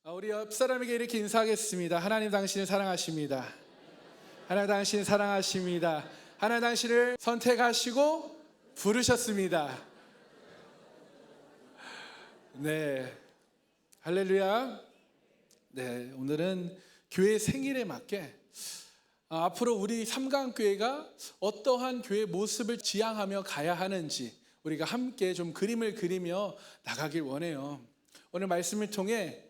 우리 옆 사람에게 이렇게 인사하겠습니다. 하나님 당신을 사랑하십니다. 하나님 당신을 사랑하십니다. 하나님 당신을 선택하시고 부르셨습니다. 네, 할렐루야. 네, 오늘은 교회 생일에 맞게 앞으로 우리 삼강교회가 어떠한 교회 모습을 지향하며 가야 하는지 우리가 함께 좀 그림을 그리며 나가길 원해요. 오늘 말씀을 통해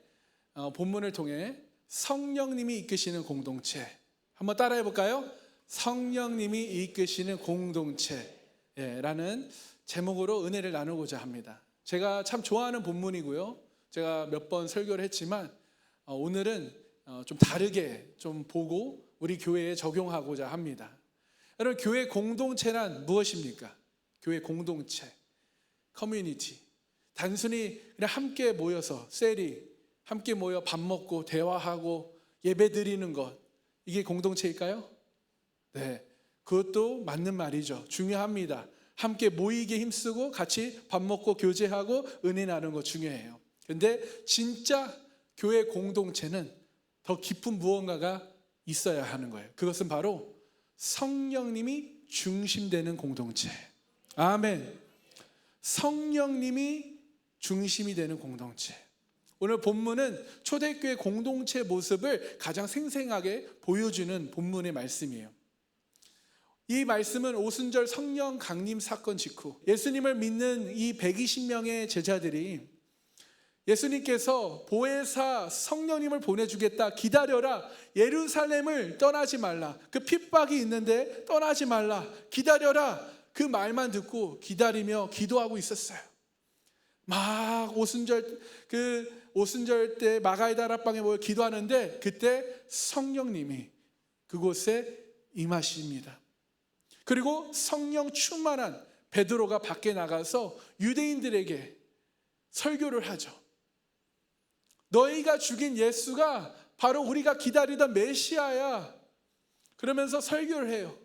본문을 통해 성령님이 이끄시는 공동체 한번 따라해 볼까요? 성령님이 이끄시는 공동체라는 제목으로 은혜를 나누고자 합니다. 제가 참 좋아하는 본문이고요. 제가 몇 번 설교를 했지만 오늘은 좀 다르게 좀 보고 우리 교회에 적용하고자 합니다. 여러분, 교회 공동체란 무엇입니까? 교회 공동체, 커뮤니티. 단순히 그냥 함께 모여서 셀이 함께 모여 밥 먹고 대화하고 예배 드리는 것, 이게 공동체일까요? 네, 그것도 맞는 말이죠. 중요합니다. 함께 모이게 힘쓰고 같이 밥 먹고 교제하고 은혜 나누는 거 중요해요. 근데 진짜 교회 공동체는 더 깊은 무언가가 있어야 하는 거예요. 그것은 바로 성령님이 중심되는 공동체. 아멘. 성령님이 중심이 되는 공동체. 오늘 본문은 초대교회 공동체 모습을 가장 생생하게 보여주는 본문의 말씀이에요. 이 말씀은 오순절 성령 강림 사건 직후 예수님을 믿는 이 120명의 제자들이 예수님께서 보혜사 성령님을 보내주겠다, 기다려라, 예루살렘을 떠나지 말라, 그 핍박이 있는데 떠나지 말라, 기다려라, 그 말만 듣고 기다리며 기도하고 있었어요. 막 오순절 때 마가의 다락방에 모여 기도하는데 그때 성령님이 그곳에 임하십니다. 그리고 성령 충만한 베드로가 밖에 나가서 유대인들에게 설교를 하죠. 너희가 죽인 예수가 바로 우리가 기다리던 메시아야. 그러면서 설교를 해요.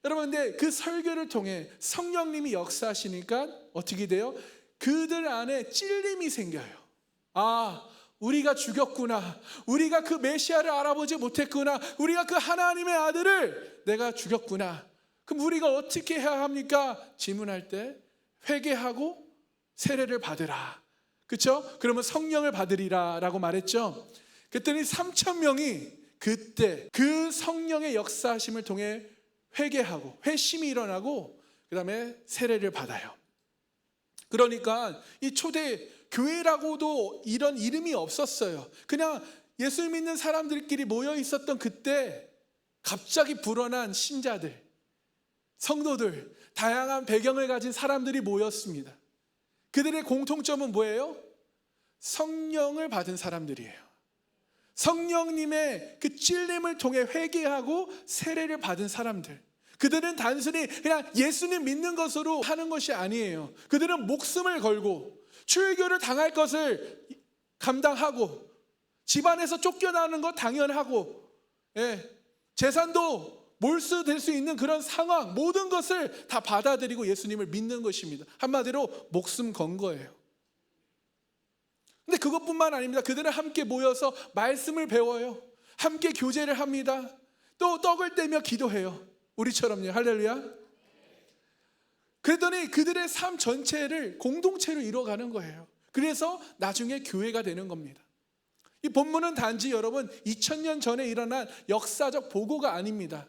여러분, 근데 그 설교를 통해 성령님이 역사하시니까 어떻게 돼요? 그들 안에 찔림이 생겨요. 아, 우리가 죽였구나. 우리가 그 메시아를 알아보지 못했구나. 우리가 그 하나님의 아들을 내가 죽였구나. 그럼 우리가 어떻게 해야 합니까? 질문할 때 회개하고 세례를 받으라. 그렇죠? 그러면 성령을 받으리라 라고 말했죠. 그랬더니 3,000명이 그때 그 성령의 역사하심을 통해 회개하고 회심이 일어나고 그 다음에 세례를 받아요. 그러니까 이 초대 교회라고도 이런 이름이 없었어요. 그냥 예수 믿는 사람들끼리 모여 있었던 그때 갑자기 불어난 신자들, 성도들, 다양한 배경을 가진 사람들이 모였습니다. 그들의 공통점은 뭐예요? 성령을 받은 사람들이에요. 성령님의 그 찔림을 통해 회개하고 세례를 받은 사람들. 그들은 단순히 그냥 예수님 믿는 것으로 하는 것이 아니에요. 그들은 목숨을 걸고 출교를 당할 것을 감당하고 집안에서 쫓겨나는 것 당연하고 재산도 몰수될 수 있는 그런 상황, 모든 것을 다 받아들이고 예수님을 믿는 것입니다. 한마디로 목숨 건 거예요. 근데 그것뿐만 아닙니다. 그들은 함께 모여서 말씀을 배워요. 함께 교제를 합니다. 또 떡을 떼며 기도해요. 우리처럼요. 할렐루야. 그랬더니 그들의 삶 전체를 공동체로 이루어가는 거예요. 그래서 나중에 교회가 되는 겁니다. 이 본문은 단지 여러분 2000년 전에 일어난 역사적 보고가 아닙니다.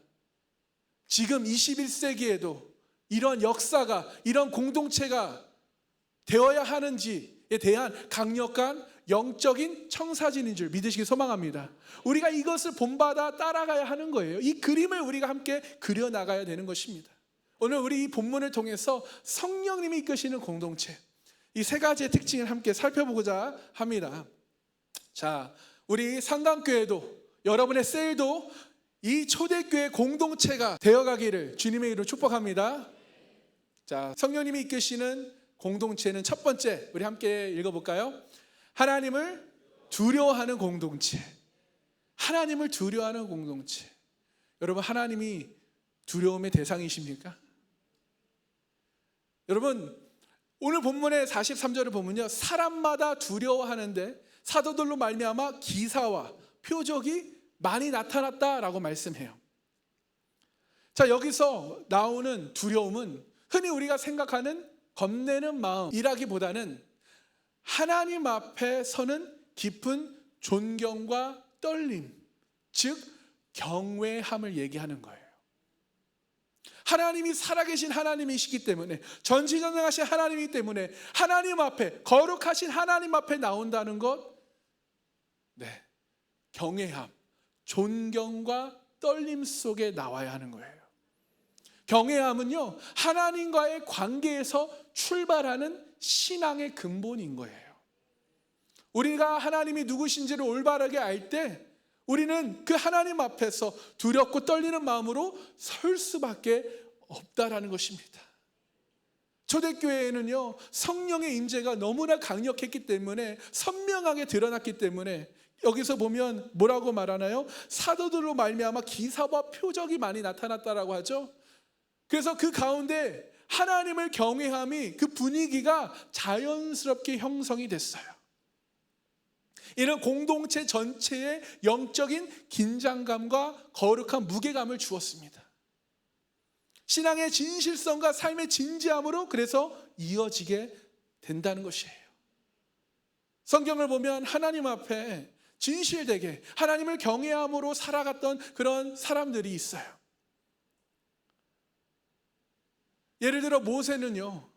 지금 21세기에도 이런 역사가, 이런 공동체가 되어야 하는지에 대한 강력한 영적인 청사진인 줄 믿으시기 소망합니다. 우리가 이것을 본받아 따라가야 하는 거예요. 이 그림을 우리가 함께 그려나가야 되는 것입니다. 오늘 우리 이 본문을 통해서 성령님이 이끄시는 공동체, 이 세 가지의 특징을 함께 살펴보고자 합니다. 자, 우리 상강교회도 여러분의 셀도 이 초대교회 공동체가 되어가기를 주님의 이름으로 축복합니다. 자, 성령님이 이끄시는 공동체는 첫 번째, 우리 함께 읽어볼까요? 하나님을 두려워하는 공동체. 하나님을 두려워하는 공동체. 여러분, 하나님이 두려움의 대상이십니까? 여러분, 오늘 본문의 43절을 보면요, 사람마다 두려워하는데 사도들로 말미암아 기사와 표적이 많이 나타났다라고 말씀해요. 자, 여기서 나오는 두려움은 흔히 우리가 생각하는 겁내는 마음이라기보다는 하나님 앞에 서는 깊은 존경과 떨림, 즉 경외함을 얘기하는 거예요. 하나님이 살아계신 하나님이시기 때문에, 전지전능하신 하나님이기 때문에 하나님 앞에, 거룩하신 하나님 앞에 나온다는 것, 경외함, 존경과 떨림 속에 나와야 하는 거예요. 경외함은요, 하나님과의 관계에서 출발하는 신앙의 근본인 거예요. 우리가 하나님이 누구신지를 올바르게 알 때 우리는 그 하나님 앞에서 두렵고 떨리는 마음으로 설 수밖에 없다라는 것입니다. 초대교회에는요, 성령의 임재가 너무나 강력했기 때문에, 선명하게 드러났기 때문에, 여기서 보면 뭐라고 말하나요? 사도들로 말미암아 기사와 표적이 많이 나타났다라고 하죠. 그래서 그 가운데 하나님을 경외함이, 그 분위기가 자연스럽게 형성이 됐어요. 이는 공동체 전체에 영적인 긴장감과 거룩한 무게감을 주었습니다. 신앙의 진실성과 삶의 진지함으로 그래서 이어지게 된다는 것이에요. 성경을 보면 하나님 앞에 진실되게 하나님을 경외함으로 살아갔던 그런 사람들이 있어요. 예를 들어 모세는요,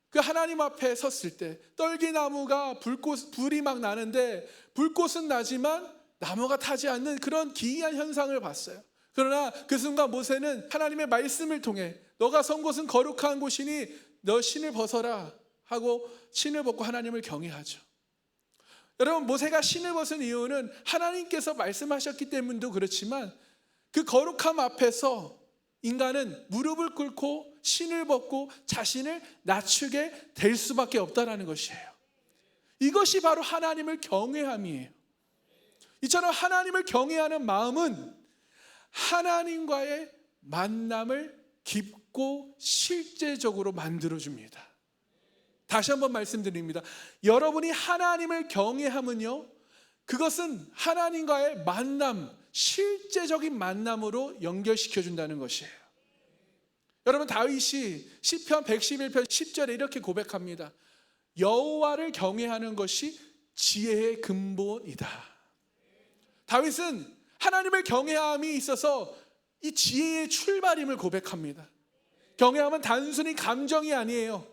그 하나님 앞에 섰을 때 떨기나무가 불이 막 나는데, 불꽃은 나지만 나무가 타지 않는 그런 기이한 현상을 봤어요. 그러나 그 순간 모세는 하나님의 말씀을 통해 너가 선 곳은 거룩한 곳이니 너 신을 벗어라 하고 신을 벗고 하나님을 경외하죠. 여러분, 모세가 신을 벗은 이유는 하나님께서 말씀하셨기 때문도 그렇지만, 그 거룩함 앞에서 인간은 무릎을 꿇고 신을 벗고 자신을 낮추게 될 수밖에 없다라는 것이에요. 이것이 바로 하나님을 경외함이에요. 이처럼 하나님을 경외하는 마음은 하나님과의 만남을 깊고 실제적으로 만들어줍니다. 다시 한번 말씀드립니다. 여러분이 하나님을 경외하면요, 그것은 하나님과의 만남, 실제적인 만남으로 연결시켜준다는 것이에요. 여러분, 다윗이 시편 111편 10절에 이렇게 고백합니다. 여호와를 경외하는 것이 지혜의 근본이다. 다윗은 하나님을 경외함이 있어서 이 지혜의 출발임을 고백합니다. 경외함은 단순히 감정이 아니에요.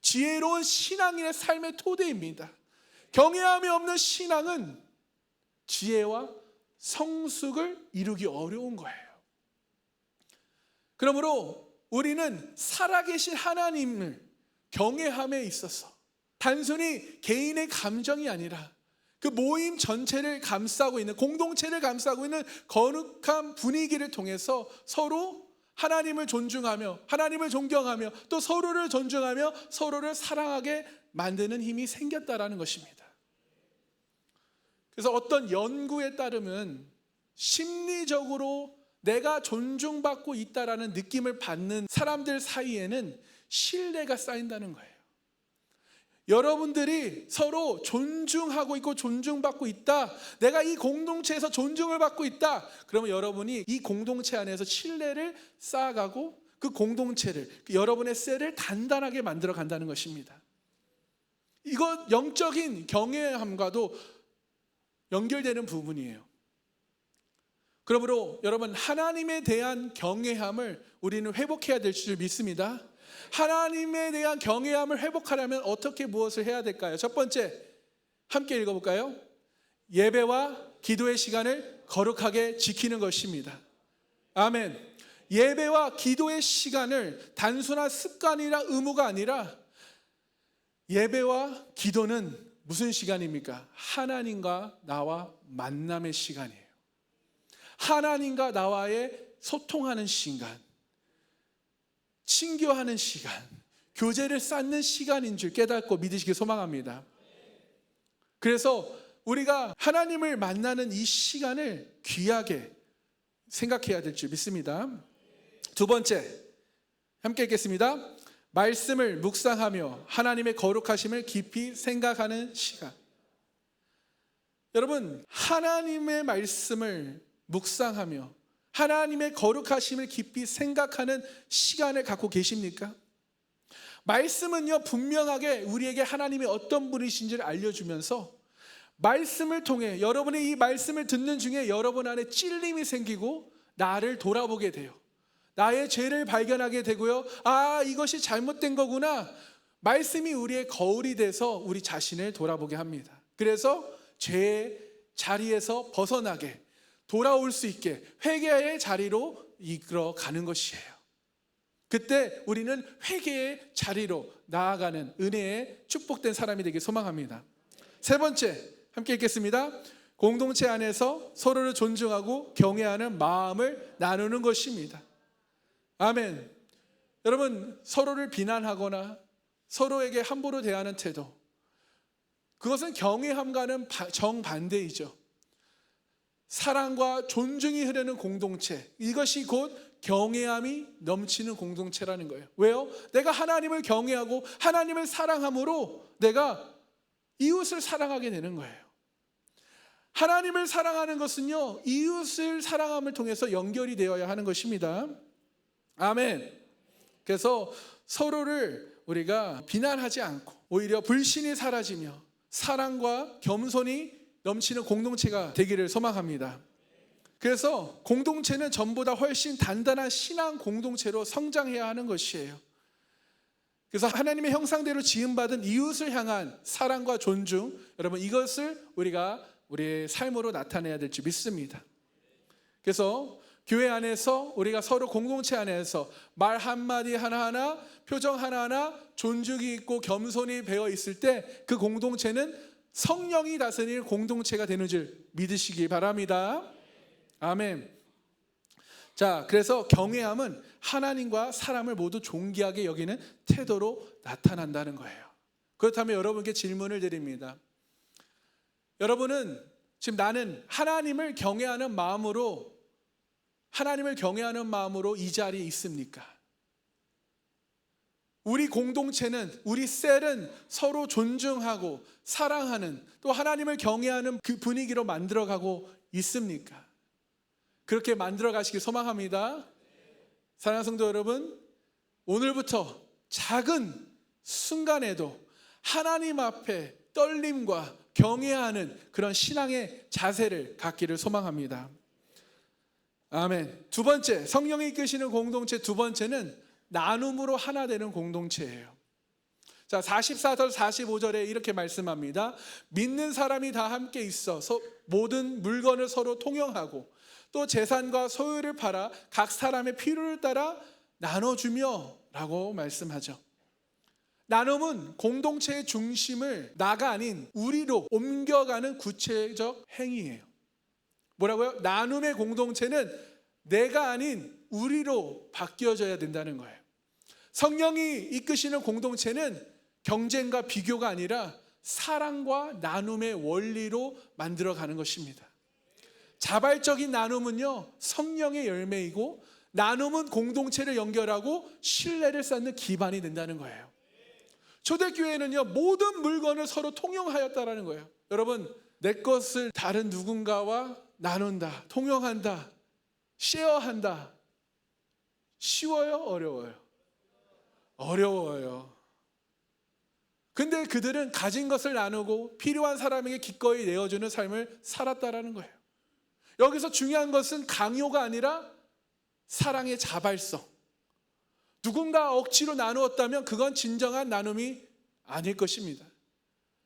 지혜로운 신앙인의 삶의 토대입니다. 경외함이 없는 신앙은 지혜와 성숙을 이루기 어려운 거예요. 그러므로 우리는 살아계신 하나님을 경외함에 있어서 단순히 개인의 감정이 아니라 그 모임 전체를 감싸고 있는, 공동체를 감싸고 있는 거룩한 분위기를 통해서 서로 하나님을 존중하며, 하나님을 존경하며, 또 서로를 존중하며 서로를 사랑하게 만드는 힘이 생겼다라는 것입니다. 그래서 어떤 연구에 따르면 심리적으로 내가 존중받고 있다라는 느낌을 받는 사람들 사이에는 신뢰가 쌓인다는 거예요. 여러분들이 서로 존중하고 있고 존중받고 있다, 내가 이 공동체에서 존중을 받고 있다, 그러면 여러분이 이 공동체 안에서 신뢰를 쌓아가고 그 공동체를, 여러분의 셀을 단단하게 만들어 간다는 것입니다. 이것 영적인 경외함과도 연결되는 부분이에요. 그러므로 여러분, 하나님에 대한 경외함을 우리는 회복해야 될 줄 믿습니다. 하나님에 대한 경외함을 회복하려면 어떻게 무엇을 해야 될까요? 첫 번째, 함께 읽어볼까요? 예배와 기도의 시간을 거룩하게 지키는 것입니다. 아멘. 예배와 기도의 시간을 단순한 습관이나 의무가 아니라, 예배와 기도는 무슨 시간입니까? 하나님과 나와 만남의 시간이에요. 하나님과 나와의 소통하는 시간, 친교하는 시간, 교제를 쌓는 시간인 줄 깨닫고 믿으시길 소망합니다. 그래서 우리가 하나님을 만나는 이 시간을 귀하게 생각해야 될 줄 믿습니다. 두 번째, 함께 읽겠습니다. 말씀을 묵상하며 하나님의 거룩하심을 깊이 생각하는 시간. 여러분, 하나님의 말씀을 묵상하며 하나님의 거룩하심을 깊이 생각하는 시간을 갖고 계십니까? 말씀은요, 분명하게 우리에게 하나님이 어떤 분이신지를 알려주면서 말씀을 통해 여러분이 이 말씀을 듣는 중에 여러분 안에 찔림이 생기고 나를 돌아보게 돼요. 나의 죄를 발견하게 되고요. 아, 이것이 잘못된 거구나. 말씀이 우리의 거울이 돼서 우리 자신을 돌아보게 합니다. 그래서 죄의 자리에서 벗어나게, 돌아올 수 있게 회개의 자리로 이끌어 가는 것이에요. 그때 우리는 회개의 자리로 나아가는 은혜의 축복된 사람이 되길 소망합니다. 세 번째, 함께 읽겠습니다. 공동체 안에서 서로를 존중하고 경외하는 마음을 나누는 것입니다. 아멘. 여러분, 서로를 비난하거나 서로에게 함부로 대하는 태도, 그것은 경외함과는 정반대이죠. 사랑과 존중이 흐르는 공동체, 이것이 곧 경외함이 넘치는 공동체라는 거예요. 왜요? 내가 하나님을 경외하고 하나님을 사랑함으로 내가 이웃을 사랑하게 되는 거예요. 하나님을 사랑하는 것은요, 이웃을 사랑함을 통해서 연결이 되어야 하는 것입니다. 아멘. 그래서 서로를 우리가 비난하지 않고 오히려 불신이 사라지며 사랑과 겸손이 넘치는 공동체가 되기를 소망합니다. 그래서 공동체는 전보다 훨씬 단단한 신앙 공동체로 성장해야 하는 것이에요. 그래서 하나님의 형상대로 지음받은 이웃을 향한 사랑과 존중, 여러분, 이것을 우리가 우리의 삶으로 나타내야 될 줄 믿습니다. 그래서 교회 안에서 우리가 서로 공동체 안에서 말 한마디 하나하나, 표정 하나하나 존중이 있고 겸손이 배어 있을 때 그 공동체는 성령이 다스리는 공동체가 되는 줄 믿으시기 바랍니다. 아멘. 자, 그래서 경외함은 하나님과 사람을 모두 존귀하게 여기는 태도로 나타난다는 거예요. 그렇다면 여러분께 질문을 드립니다. 여러분은 지금 나는 하나님을 경외하는 마음으로 이 자리에 있습니까? 우리 공동체는, 우리 셀은 서로 존중하고 사랑하는, 또 하나님을 경외하는 그 분위기로 만들어가고 있습니까? 그렇게 만들어 가시길 소망합니다. 사랑하는 성도 여러분, 오늘부터 작은 순간에도 하나님 앞에 떨림과 경외하는 그런 신앙의 자세를 갖기를 소망합니다. 아멘. 두 번째, 성령이 이끄시는 공동체 두 번째는 나눔으로 하나 되는 공동체예요. 자, 44절 45절에 이렇게 말씀합니다. 믿는 사람이 다 함께 있어서 모든 물건을 서로 통용하고 또 재산과 소유를 팔아 각 사람의 필요를 따라 나눠주며 라고 말씀하죠. 나눔은 공동체의 중심을 나가 아닌 우리로 옮겨가는 구체적 행위예요. 뭐라고요? 나눔의 공동체는 내가 아닌 우리로 바뀌어져야 된다는 거예요. 성령이 이끄시는 공동체는 경쟁과 비교가 아니라 사랑과 나눔의 원리로 만들어가는 것입니다. 자발적인 나눔은요, 성령의 열매이고, 나눔은 공동체를 연결하고 신뢰를 쌓는 기반이 된다는 거예요. 초대교회는요, 모든 물건을 서로 통용하였다라는 거예요. 여러분, 내 것을 다른 누군가와 나눈다, 통용한다, 쉐어한다. 쉬워요? 어려워요? 어려워요. 근데 그들은 가진 것을 나누고 필요한 사람에게 기꺼이 내어주는 삶을 살았다라는 거예요. 여기서 중요한 것은 강요가 아니라 사랑의 자발성. 누군가 억지로 나누었다면 그건 진정한 나눔이 아닐 것입니다.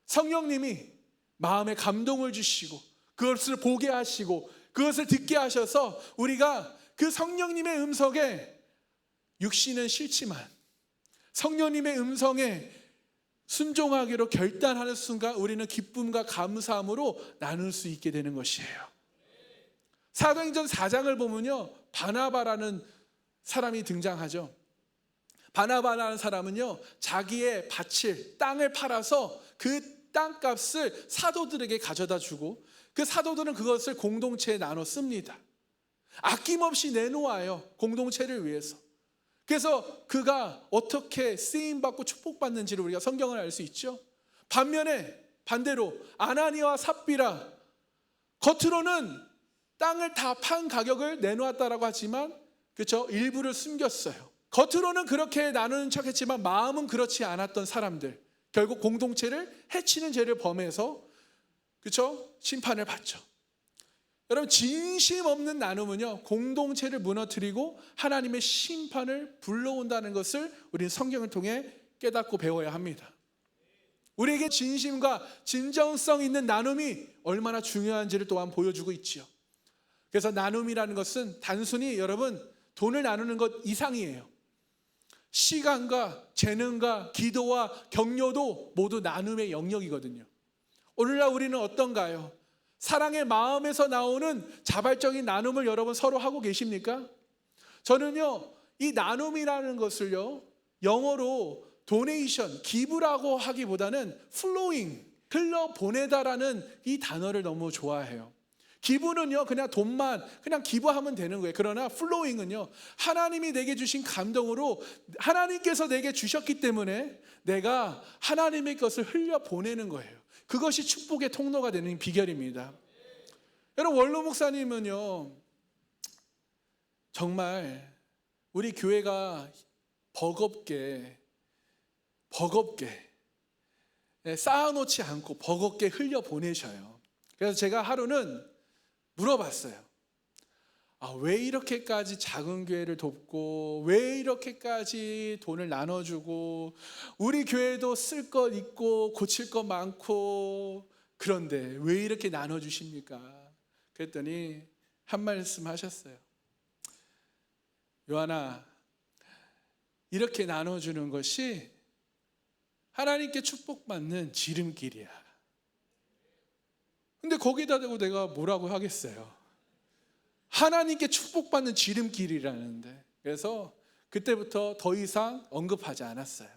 성령님이 마음에 감동을 주시고 그것을 보게 하시고 그것을 듣게 하셔서 우리가 그 성령님의 음성에, 육신은 싫지만 성령님의 음성에 순종하기로 결단하는 순간 우리는 기쁨과 감사함으로 나눌 수 있게 되는 것이에요. 사도행전 4장을 보면요, 바나바라는 사람이 등장하죠. 바나바라는 사람은요, 자기의 밭을, 땅을 팔아서 그 땅값을 사도들에게 가져다 주고 그 사도들은 그것을 공동체에 나눠 씁니다. 아낌없이 내놓아요, 공동체를 위해서. 그래서 그가 어떻게 쓰임받고 축복받는지를 우리가 성경을 알 수 있죠. 반대로 아나니와 삽비라, 겉으로는 땅을 다 판 가격을 내놓았다라고 하지만, 그렇죠? 일부를 숨겼어요. 겉으로는 그렇게 나누는 척했지만 마음은 그렇지 않았던 사람들, 결국 공동체를 해치는 죄를 범해서, 그렇죠? 심판을 받죠. 여러분, 진심 없는 나눔은요, 공동체를 무너뜨리고 하나님의 심판을 불러온다는 것을 우리는 성경을 통해 깨닫고 배워야 합니다. 우리에게 진심과 진정성 있는 나눔이 얼마나 중요한지를 또한 보여주고 있지요. 그래서 나눔이라는 것은 단순히 여러분 돈을 나누는 것 이상이에요. 시간과 재능과 기도와 격려도 모두 나눔의 영역이거든요. 오늘날 우리는 어떤가요? 사랑의 마음에서 나오는 자발적인 나눔을 여러분 서로 하고 계십니까? 저는요, 이 나눔이라는 것을요, 영어로 도네이션, 기부라고 하기보다는 flowing, 흘러보내다라는 이 단어를 너무 좋아해요. 기부는요, 그냥 돈만 그냥 기부하면 되는 거예요. 그러나 flowing은요, 하나님이 내게 주신 감동으로 하나님께서 내게 주셨기 때문에 내가 하나님의 것을 흘려보내는 거예요. 그것이 축복의 통로가 되는 비결입니다. 여러분, 원로 목사님은요, 정말 우리 교회가 버겁게 쌓아놓지 않고 버겁게 흘려보내셔요. 그래서 제가 하루는 물어봤어요. 왜 이렇게까지 작은 교회를 돕고, 왜 이렇게까지 돈을 나눠주고, 우리 교회도 쓸 것 있고 고칠 것 많고, 그런데 왜 이렇게 나눠주십니까? 그랬더니 한 말씀 하셨어요. 요한아, 이렇게 나눠주는 것이 하나님께 축복받는 지름길이야. 근데 거기다 대고 내가 뭐라고 하겠어요? 하나님께 축복받는 지름길이라는데. 그래서 그때부터 더 이상 언급하지 않았어요.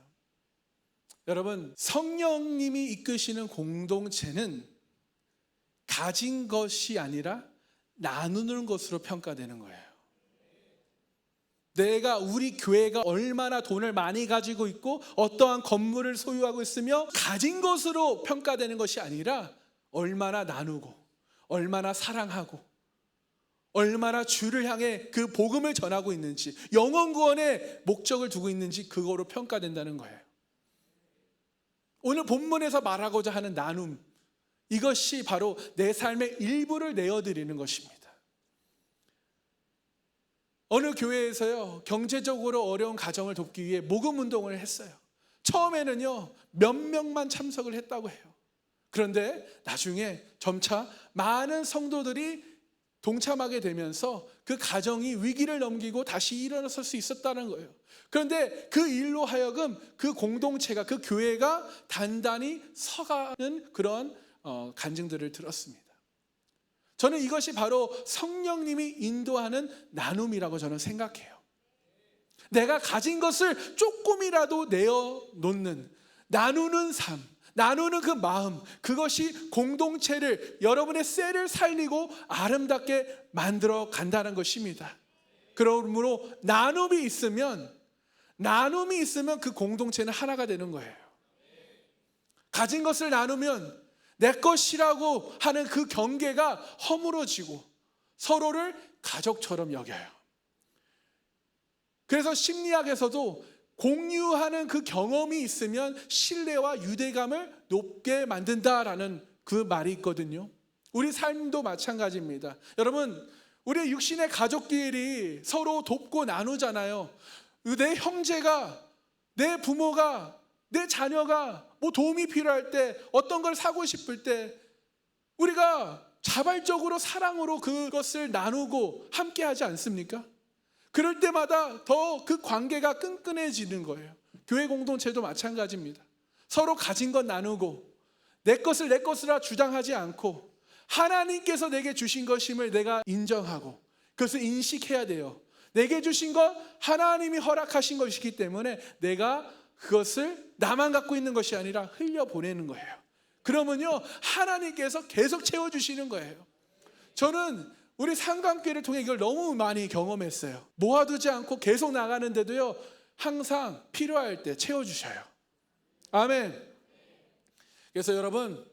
여러분, 성령님이 이끄시는 공동체는 가진 것이 아니라 나누는 것으로 평가되는 거예요. 우리 교회가 얼마나 돈을 많이 가지고 있고 어떠한 건물을 소유하고 있으며 가진 것으로 평가되는 것이 아니라 얼마나 나누고, 얼마나 사랑하고, 얼마나 주를 향해 그 복음을 전하고 있는지, 영혼 구원에 목적을 두고 있는지, 그거로 평가된다는 거예요. 오늘 본문에서 말하고자 하는 나눔, 이것이 바로 내 삶의 일부를 내어드리는 것입니다. 어느 교회에서요, 경제적으로 어려운 가정을 돕기 위해 모금 운동을 했어요. 처음에는요, 몇 명만 참석을 했다고 해요. 그런데 나중에 점차 많은 성도들이 동참하게 되면서 그 가정이 위기를 넘기고 다시 일어설 수 있었다는 거예요. 그런데 그 일로 하여금 그 공동체가, 그 교회가 단단히 서가는 그런 간증들을 들었습니다. 저는 이것이 바로 성령님이 인도하는 나눔이라고 저는 생각해요. 내가 가진 것을 조금이라도 내어놓는, 나누는 삶, 나누는 그 마음, 그것이 공동체를, 여러분의 셀을 살리고 아름답게 만들어 간다는 것입니다. 그러므로 나눔이 있으면 그 공동체는 하나가 되는 거예요. 가진 것을 나누면 내 것이라고 하는 그 경계가 허물어지고 서로를 가족처럼 여겨요. 그래서 심리학에서도 공유하는 그 경험이 있으면 신뢰와 유대감을 높게 만든다라는 그 말이 있거든요. 우리 삶도 마찬가지입니다. 여러분, 우리 육신의 가족끼리 서로 돕고 나누잖아요. 내 형제가, 내 부모가, 내 자녀가 뭐 도움이 필요할 때, 어떤 걸 사고 싶을 때 우리가 자발적으로 사랑으로 그것을 나누고 함께 하지 않습니까? 그럴 때마다 더 그 관계가 끈끈해지는 거예요. 교회 공동체도 마찬가지입니다. 서로 가진 것 나누고 내 것을 내 것이라 주장하지 않고 하나님께서 내게 주신 것임을 내가 인정하고 그것을 인식해야 돼요. 내게 주신 것 하나님이 허락하신 것이기 때문에 내가 그것을 나만 갖고 있는 것이 아니라 흘려보내는 거예요. 그러면요, 하나님께서 계속 채워주시는 거예요. 저는 우리 상강교회를 통해 이걸 너무 많이 경험했어요. 모아두지 않고 계속 나가는데도요, 항상 필요할 때 채워주셔요. 아멘. 그래서 여러분,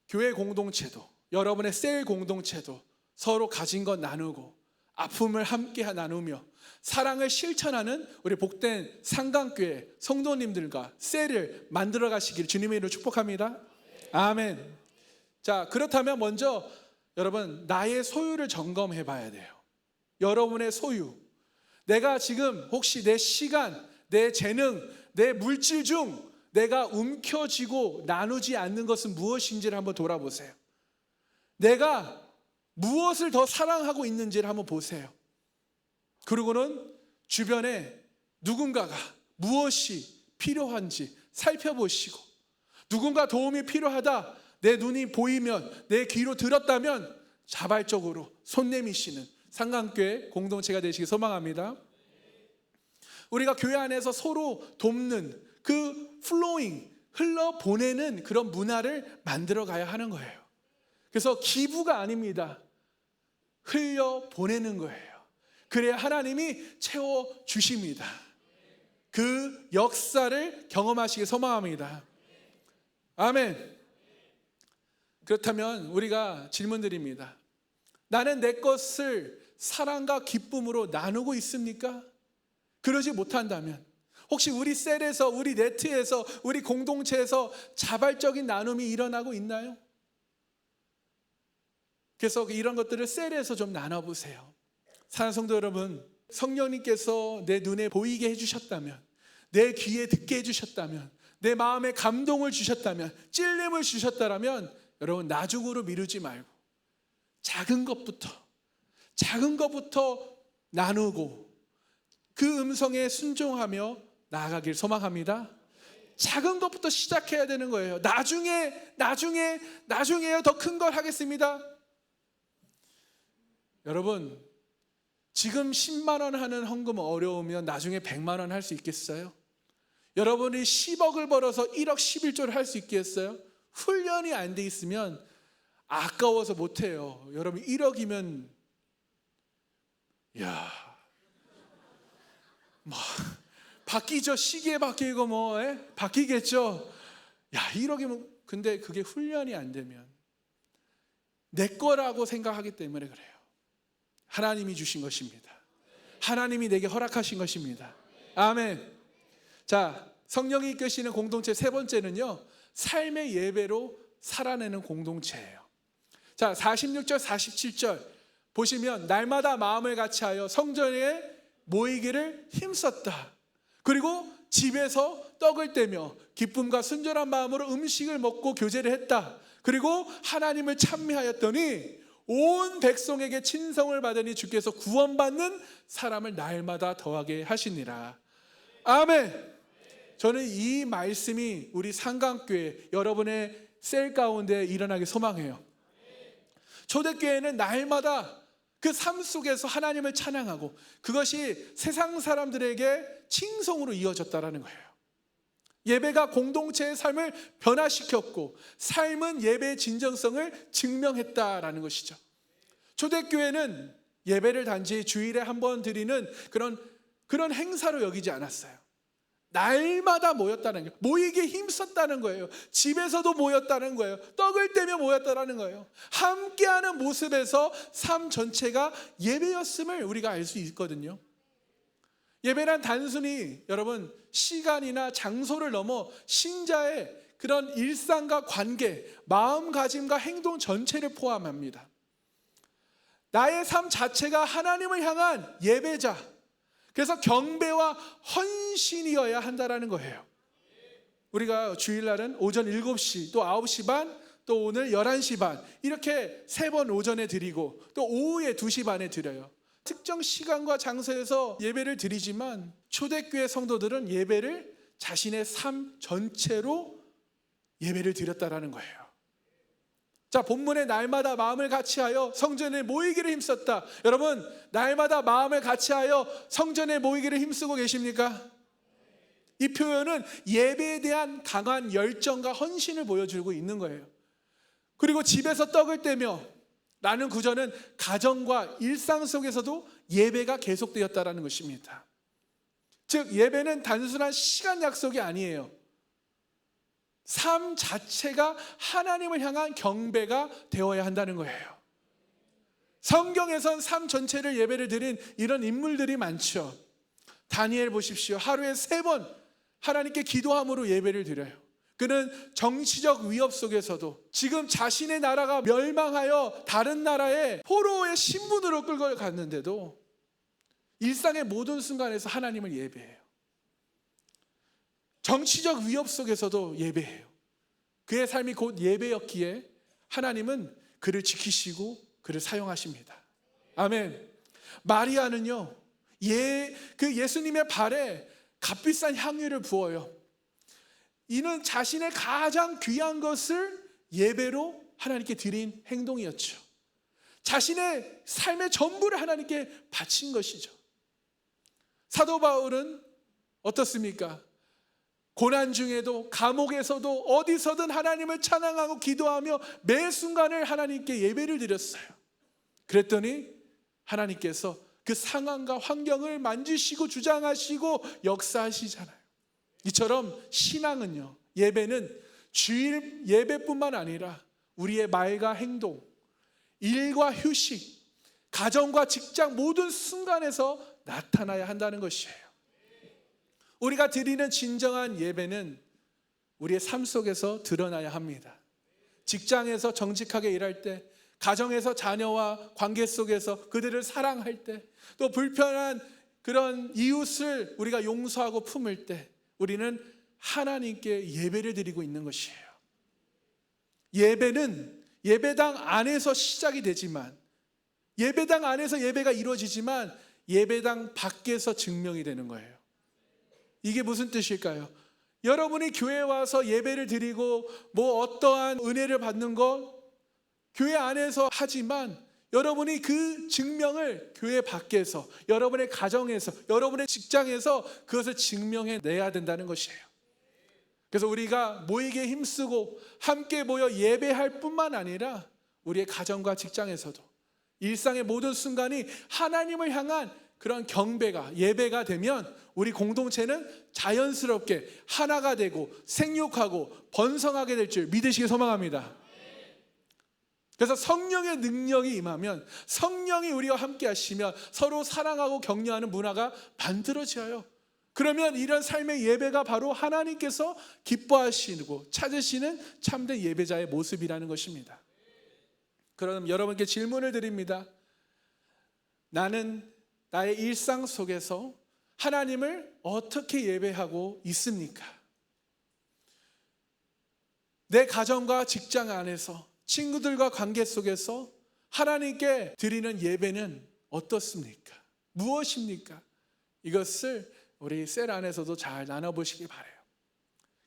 교회 공동체도 여러분의 셀 공동체도 서로 가진 것 나누고 아픔을 함께 나누며 사랑을 실천하는 우리 복된 상강교회 성도님들과 셀을 만들어 가시길 주님의 이름으로 축복합니다. 아멘. 자, 그렇다면 먼저 여러분 나의 소유를 점검해 봐야 돼요. 여러분의 소유. 내가 지금 혹시 내 시간, 내 재능, 내 물질 중 내가 움켜쥐고 나누지 않는 것은 무엇인지를 한번 돌아보세요. 내가 무엇을 더 사랑하고 있는지를 한번 보세요. 그리고는 주변에 누군가가 무엇이 필요한지 살펴보시고, 누군가 도움이 필요하다, 내 눈이 보이면, 내 귀로 들었다면 자발적으로 손 내미시는 상강교회 공동체가 되시길 소망합니다. 우리가 교회 안에서 서로 돕는 그 플로잉, 흘러보내는 그런 문화를 만들어 가야 하는 거예요. 그래서 기부가 아닙니다. 흘려보내는 거예요. 그래야 하나님이 채워주십니다. 그 역사를 경험하시길 소망합니다. 아멘. 그렇다면 우리가 질문 드립니다. 나는 내 것을 사랑과 기쁨으로 나누고 있습니까? 그러지 못한다면 혹시 우리 셀에서, 우리 네트에서, 우리 공동체에서 자발적인 나눔이 일어나고 있나요? 그래서 이런 것들을 셀에서 좀 나눠보세요. 사랑하는 성도 여러분, 성령님께서 내 눈에 보이게 해주셨다면, 내 귀에 듣게 해주셨다면, 내 마음에 감동을 주셨다면, 찔림을 주셨다면 여러분 나중으로 미루지 말고 작은 것부터 나누고 그 음성에 순종하며 나아가길 소망합니다. 작은 것부터 시작해야 되는 거예요. 나중에요. 더 큰 걸 하겠습니다. 여러분, 지금 10만 원 하는 헌금 어려우면 나중에 100만 원 할 수 있겠어요? 여러분이 10억을 벌어서 1억 11조를 할 수 있겠어요? 훈련이 안 돼 있으면 아까워서 못해요. 여러분 1억이면 바뀌죠. 시기에 바뀌고 바뀌겠죠. 1억이면, 근데 그게 훈련이 안 되면 내 거라고 생각하기 때문에 그래요. 하나님이 주신 것입니다. 하나님이 내게 허락하신 것입니다. 아멘. 자, 성령이 이끄시는 공동체 세 번째는요, 삶의 예배로 살아내는 공동체예요. 자, 46절 47절 보시면 날마다 마음을 같이하여 성전에 모이기를 힘썼다. 그리고 집에서 떡을 떼며 기쁨과 순전한 마음으로 음식을 먹고 교제를 했다. 그리고 하나님을 찬미하였더니 온 백성에게 친성을 받으니 주께서 구원받는 사람을 날마다 더하게 하시니라. 아멘. 저는 이 말씀이 우리 상강교회 여러분의 셀 가운데 일어나기 소망해요. 초대교회는 날마다 그 삶 속에서 하나님을 찬양하고 그것이 세상 사람들에게 칭송으로 이어졌다는 거예요. 예배가 공동체의 삶을 변화시켰고 삶은 예배의 진정성을 증명했다라는 것이죠. 초대교회는 예배를 단지 주일에 한 번 드리는 그런 행사로 여기지 않았어요. 날마다 모였다는 거예요. 모이기에 힘썼다는 거예요. 집에서도 모였다는 거예요. 떡을 떼며 모였다는 거예요. 함께하는 모습에서 삶 전체가 예배였음을 우리가 알 수 있거든요. 예배란 단순히 여러분 시간이나 장소를 넘어 신자의 그런 일상과 관계, 마음가짐과 행동 전체를 포함합니다. 나의 삶 자체가 하나님을 향한 예배자, 그래서 경배와 헌신이어야 한다는 거예요. 우리가 주일날은 오전 7시, 또 9시 반, 또 오늘 11시 반 이렇게 3번 오전에 드리고 또 오후에 2시 반에 드려요. 특정 시간과 장소에서 예배를 드리지만 초대교회 성도들은 예배를 자신의 삶 전체로 예배를 드렸다라는 거예요. 자, 본문에 날마다 마음을 같이하여 성전에 모이기를 힘썼다. 여러분, 날마다 마음을 같이하여 성전에 모이기를 힘쓰고 계십니까? 이 표현은 예배에 대한 강한 열정과 헌신을 보여주고 있는 거예요. 그리고 집에서 떡을 떼며 라는 구절은 가정과 일상 속에서도 예배가 계속되었다라는 것입니다. 즉 예배는 단순한 시간 약속이 아니에요. 삶 자체가 하나님을 향한 경배가 되어야 한다는 거예요. 성경에선 삶 전체를 예배를 드린 이런 인물들이 많죠. 다니엘 보십시오. 하루에 3번 하나님께 기도함으로 예배를 드려요. 그는 정치적 위협 속에서도 지금 자신의 나라가 멸망하여 다른 나라에 포로의 신분으로 끌고 갔는데도 일상의 모든 순간에서 하나님을 예배해요. 정치적 위협 속에서도 예배해요. 그의 삶이 곧 예배였기에 하나님은 그를 지키시고 그를 사용하십니다. 아멘. 마리아는요, 그 예수님의 발에 값비싼 향유를 부어요. 이는 자신의 가장 귀한 것을 예배로 하나님께 드린 행동이었죠. 자신의 삶의 전부를 하나님께 바친 것이죠. 사도 바울은 어떻습니까? 고난 중에도 감옥에서도 어디서든 하나님을 찬양하고 기도하며 매 순간을 하나님께 예배를 드렸어요. 그랬더니 하나님께서 그 상황과 환경을 만지시고 주장하시고 역사하시잖아요. 이처럼 신앙은요, 예배는 주일 예배뿐만 아니라 우리의 말과 행동, 일과 휴식, 가정과 직장 모든 순간에서 나타나야 한다는 것이에요. 우리가 드리는 진정한 예배는 우리의 삶 속에서 드러나야 합니다. 직장에서 정직하게 일할 때, 가정에서 자녀와 관계 속에서 그들을 사랑할 때, 또 불편한 그런 이웃을 우리가 용서하고 품을 때 우리는 하나님께 예배를 드리고 있는 것이에요. 예배는 예배당 안에서 시작이 되지만, 예배당 안에서 예배가 이루어지지만 예배당 밖에서 증명이 되는 거예요. 이게 무슨 뜻일까요? 여러분이 교회에 와서 예배를 드리고 뭐 어떠한 은혜를 받는 것 교회 안에서 하지만 여러분이 그 증명을 교회 밖에서, 여러분의 가정에서, 여러분의 직장에서 그것을 증명해 내야 된다는 것이에요. 그래서 우리가 모이게 힘쓰고 함께 모여 예배할 뿐만 아니라 우리의 가정과 직장에서도 일상의 모든 순간이 하나님을 향한 그런 경배가, 예배가 되면 우리 공동체는 자연스럽게 하나가 되고 생육하고 번성하게 될 줄 믿으시기 소망합니다. 그래서 성령의 능력이 임하면, 성령이 우리와 함께 하시면 서로 사랑하고 격려하는 문화가 만들어져요. 그러면 이런 삶의 예배가 바로 하나님께서 기뻐하시고 찾으시는 참된 예배자의 모습이라는 것입니다. 그럼 여러분께 질문을 드립니다. 나는 나의 일상 속에서 하나님을 어떻게 예배하고 있습니까? 내 가정과 직장 안에서, 친구들과 관계 속에서 하나님께 드리는 예배는 어떻습니까? 무엇입니까? 이것을 우리 셀 안에서도 잘 나눠보시기 바라요.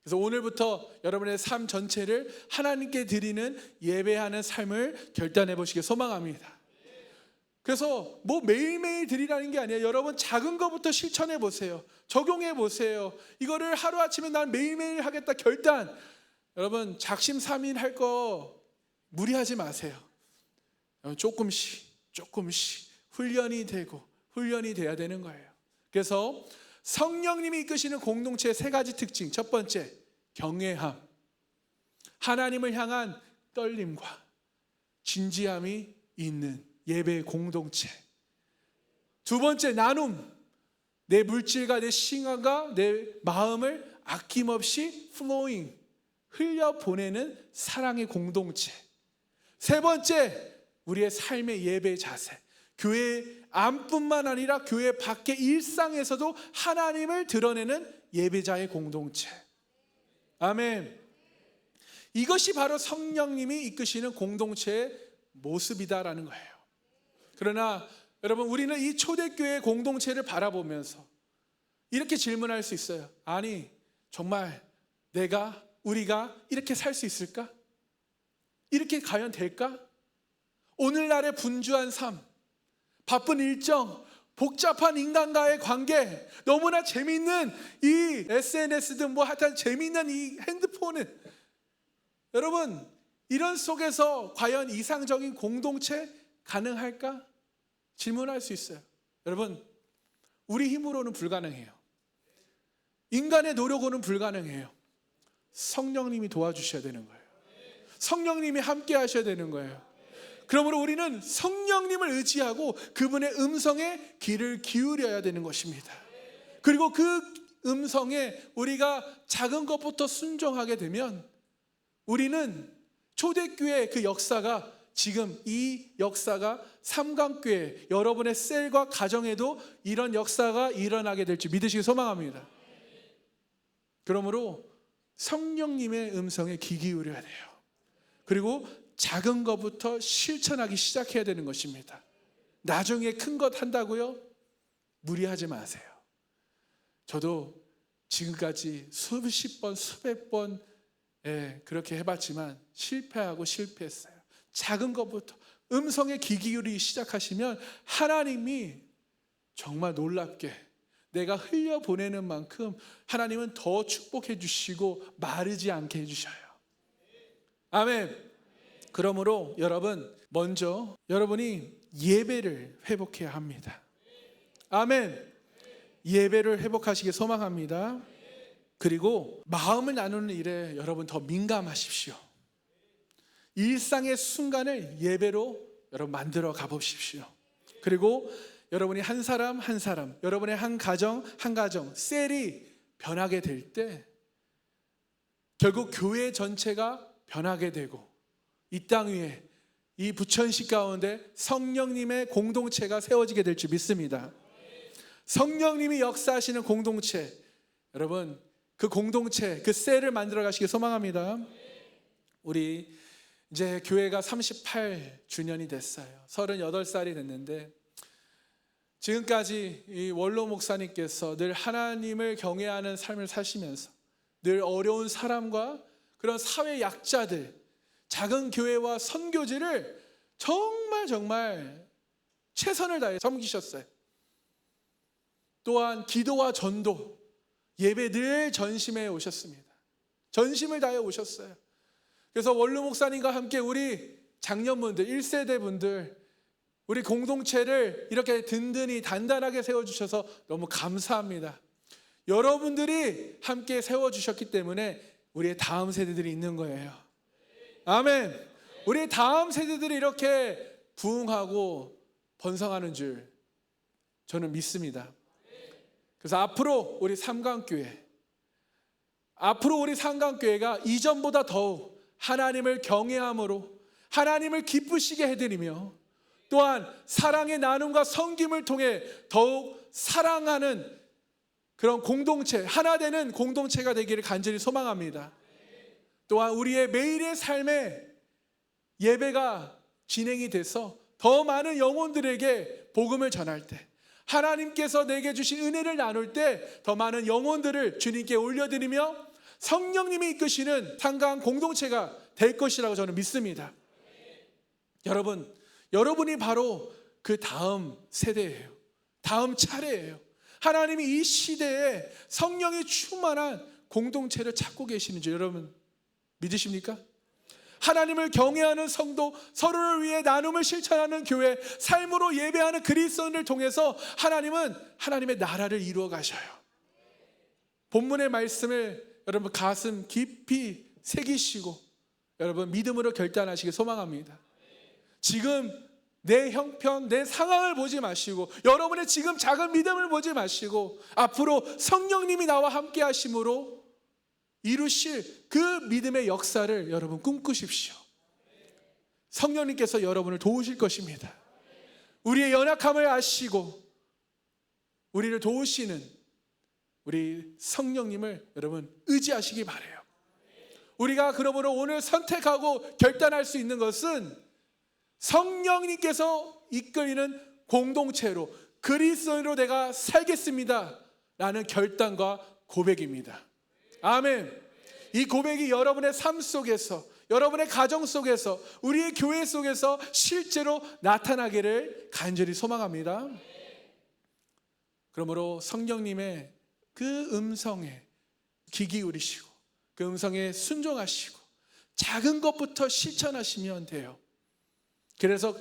그래서 오늘부터 여러분의 삶 전체를 하나님께 드리는 예배하는 삶을 결단해 보시길 소망합니다. 그래서 뭐 매일매일 드리라는 게 아니에요. 여러분 작은 것부터 실천해 보세요. 적용해 보세요. 이거를 하루아침에 난 매일매일 하겠다 결단. 여러분 작심삼일 할 거 무리하지 마세요. 조금씩 훈련이 되고 훈련이 돼야 되는 거예요. 그래서 성령님이 이끄시는 공동체의 3가지 특징. 첫 번째, 경외함. 하나님을 향한 떨림과 진지함이 있는 예배 공동체. 두 번째, 나눔. 내 물질과 내 시간과 내 마음을 아낌없이 flowing, 흘려보내는 사랑의 공동체. 세 번째, 우리의 삶의 예배 자세. 교회 안뿐만 아니라 교회 밖의 일상에서도 하나님을 드러내는 예배자의 공동체. 아멘. 이것이 바로 성령님이 이끄시는 공동체의 모습이다라는 거예요. 그러나 여러분, 우리는 이 초대교회 공동체를 바라보면서 이렇게 질문할 수 있어요. 아니, 정말 우리가 이렇게 살 수 있을까? 이렇게 과연 될까? 오늘날의 분주한 삶, 바쁜 일정, 복잡한 인간과의 관계, 너무나 재미있는 이 SNS든 뭐 하여튼 재미있는 이 핸드폰은, 여러분 이런 속에서 과연 이상적인 공동체 가능할까? 질문할 수 있어요. 여러분, 우리 힘으로는 불가능해요. 인간의 노력으로는 불가능해요. 성령님이 도와주셔야 되는 거예요. 성령님이 함께 하셔야 되는 거예요. 그러므로 우리는 성령님을 의지하고 그분의 음성에 귀를 기울여야 되는 것입니다. 그리고 그 음성에 우리가 작은 것부터 순종하게 되면 우리는 초대교회의 그 역사가 지금 이 역사가 삼강교회 여러분의 셀과 가정에도 이런 역사가 일어나게 될지 믿으시기 소망합니다. 그러므로 성령님의 음성에 귀 기울여야 돼요. 그리고 작은 것부터 실천하기 시작해야 되는 것입니다. 나중에 큰 것 한다고요? 무리하지 마세요. 저도 지금까지 수십 번, 수백 번 그렇게 해봤지만 실패하고 실패했어요. 작은 것부터 음성에 귀 기울이기 시작하시면 하나님이 정말 놀랍게 내가 흘려보내는 만큼 하나님은 더 축복해 주시고 마르지 않게 해주셔요. 아멘. 그러므로 여러분, 먼저 여러분이 예배를 회복해야 합니다. 아멘. 예배를 회복하시길 소망합니다. 그리고 마음을 나누는 일에 여러분 더 민감하십시오. 일상의 순간을 예배로 여러분 만들어 가보십시오. 그리고 여러분이 한 사람 한 사람, 여러분의 한 가정 한 가정, 셀이 변하게 될 때 결국 교회 전체가 변하게 되고 이 땅 위에 이 부천시 가운데 성령님의 공동체가 세워지게 될 줄 믿습니다. 성령님이 역사하시는 공동체, 여러분 그 공동체, 그 셀을 만들어 가시길 소망합니다. 우리 이제 교회가 38주년이 됐어요. 38살이 됐는데 지금까지 이 원로 목사님께서 늘 하나님을 경외하는 삶을 사시면서 늘 어려운 사람과 그런 사회 약자들, 작은 교회와 선교지를 정말 최선을 다해 섬기셨어요. 또한 기도와 전도, 예배 늘 전심해 오셨습니다. 전심을 다해 오셨어요. 그래서 원로 목사님과 함께 우리 장년분들, 1세대 분들, 우리 공동체를 이렇게 든든히 단단하게 세워주셔서 너무 감사합니다. 여러분들이 함께 세워주셨기 때문에 우리의 다음 세대들이 있는 거예요. 아멘. 우리의 다음 세대들이 이렇게 부흥하고 번성하는 줄 저는 믿습니다. 그래서 앞으로 우리 삼강교회가 이전보다 더욱 하나님을 경외함으로 하나님을 기쁘시게 해드리며 또한 사랑의 나눔과 섬김을 통해 더욱 사랑하는 그런 공동체, 하나 되는 공동체가 되기를 간절히 소망합니다. 또한 우리의 매일의 삶에 예배가 진행이 돼서 더 많은 영혼들에게 복음을 전할 때, 하나님께서 내게 주신 은혜를 나눌 때 더 많은 영혼들을 주님께 올려드리며 성령님이 이끄시는 상강 공동체가 될 것이라고 저는 믿습니다. 여러분이 바로 그 다음 세대예요. 다음 차례예요. 하나님이 이 시대에 성령이 충만한 공동체를 찾고 계시는 줄 여러분 믿으십니까? 하나님을 경외하는 성도, 서로를 위해 나눔을 실천하는 교회, 삶으로 예배하는 그리스도인을 통해서 하나님은 하나님의 나라를 이루어 가셔요. 본문의 말씀을 여러분 가슴 깊이 새기시고 여러분 믿음으로 결단하시길 소망합니다. 지금 내 형편, 내 상황을 보지 마시고 여러분의 지금 작은 믿음을 보지 마시고 앞으로 성령님이 나와 함께 하심으로 이루실 그 믿음의 역사를 여러분 꿈꾸십시오. 성령님께서 여러분을 도우실 것입니다. 우리의 연약함을 아시고 우리를 도우시는 우리 성령님을 여러분 의지하시기 바라요. 우리가 그러므로 오늘 선택하고 결단할 수 있는 것은 성령님께서 이끌리는 공동체로 그리스도인으로 내가 살겠습니다 라는 결단과 고백입니다. 아멘. 이 고백이 여러분의 삶 속에서, 여러분의 가정 속에서, 우리의 교회 속에서 실제로 나타나기를 간절히 소망합니다. 그러므로 성령님의 그 음성에 귀 기울이시고 그 음성에 순종하시고 작은 것부터 실천하시면 돼요. 그래서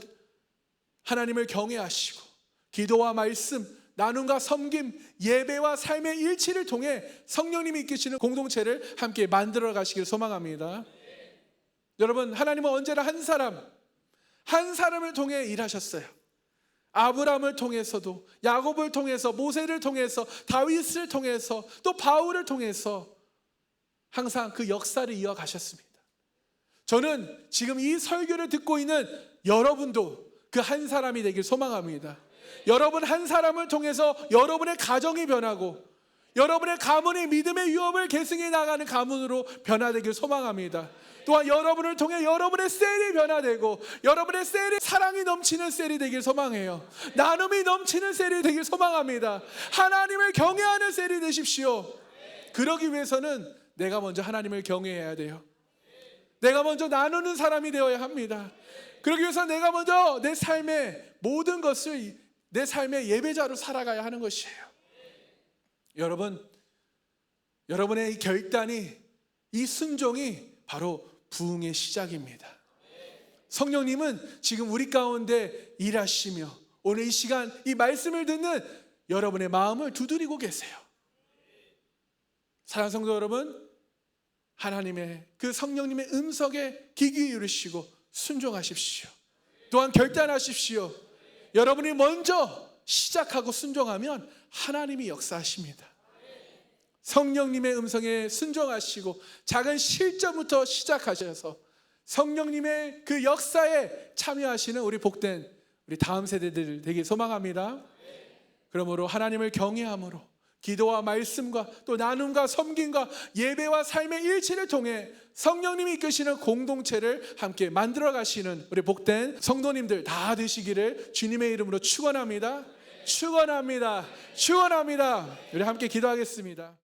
하나님을 경외하시고 기도와 말씀, 나눔과 섬김, 예배와 삶의 일치를 통해 성령님이 이끄시는 공동체를 함께 만들어 가시길 소망합니다. 여러분, 하나님은 언제나 한 사람을 통해 일하셨어요. 아브라함을 통해서도, 야곱을 통해서, 모세를 통해서, 다윗을 통해서, 또 바울을 통해서 항상 그 역사를 이어가셨습니다. 저는 지금 이 설교를 듣고 있는 여러분도 그 한 사람이 되길 소망합니다. 여러분 한 사람을 통해서 여러분의 가정이 변하고 여러분의 가문의 믿음의 유업을 계승해 나가는 가문으로 변화되길 소망합니다. 또한 여러분을 통해 여러분의 셀이 변화되고 여러분의 셀이 사랑이 넘치는 셀이 되길 소망해요. 나눔이 넘치는 셀이 되길 소망합니다. 하나님을 경외하는 셀이 되십시오. 그러기 위해서는 내가 먼저 하나님을 경외해야 돼요. 내가 먼저 나누는 사람이 되어야 합니다. 그러기 위해서 내가 먼저 내 삶의 모든 것을 내 삶의 예배자로 살아가야 하는 것이에요. 여러분, 여러분의 이 결단이, 이 순종이 바로 부흥의 시작입니다. 성령님은 지금 우리 가운데 일하시며 오늘 이 시간 이 말씀을 듣는 여러분의 마음을 두드리고 계세요. 사랑하는 성도 여러분, 하나님의 그 성령님의 음성에 귀 기울이시고 순종하십시오. 또한 결단하십시오. 여러분이 먼저 시작하고 순종하면 하나님이 역사하십니다. 성령님의 음성에 순종하시고 작은 실전부터 시작하셔서 성령님의 그 역사에 참여하시는 우리 복된 우리 다음 세대들 되길 소망합니다. 그러므로 하나님을 경외함으로 기도와 말씀과 또 나눔과 섬김과 예배와 삶의 일치를 통해 성령님이 이끄시는 공동체를 함께 만들어 가시는 우리 복된 성도님들 다 되시기를 주님의 이름으로 축원합니다. 축원합니다. 축원합니다. 우리 함께 기도하겠습니다.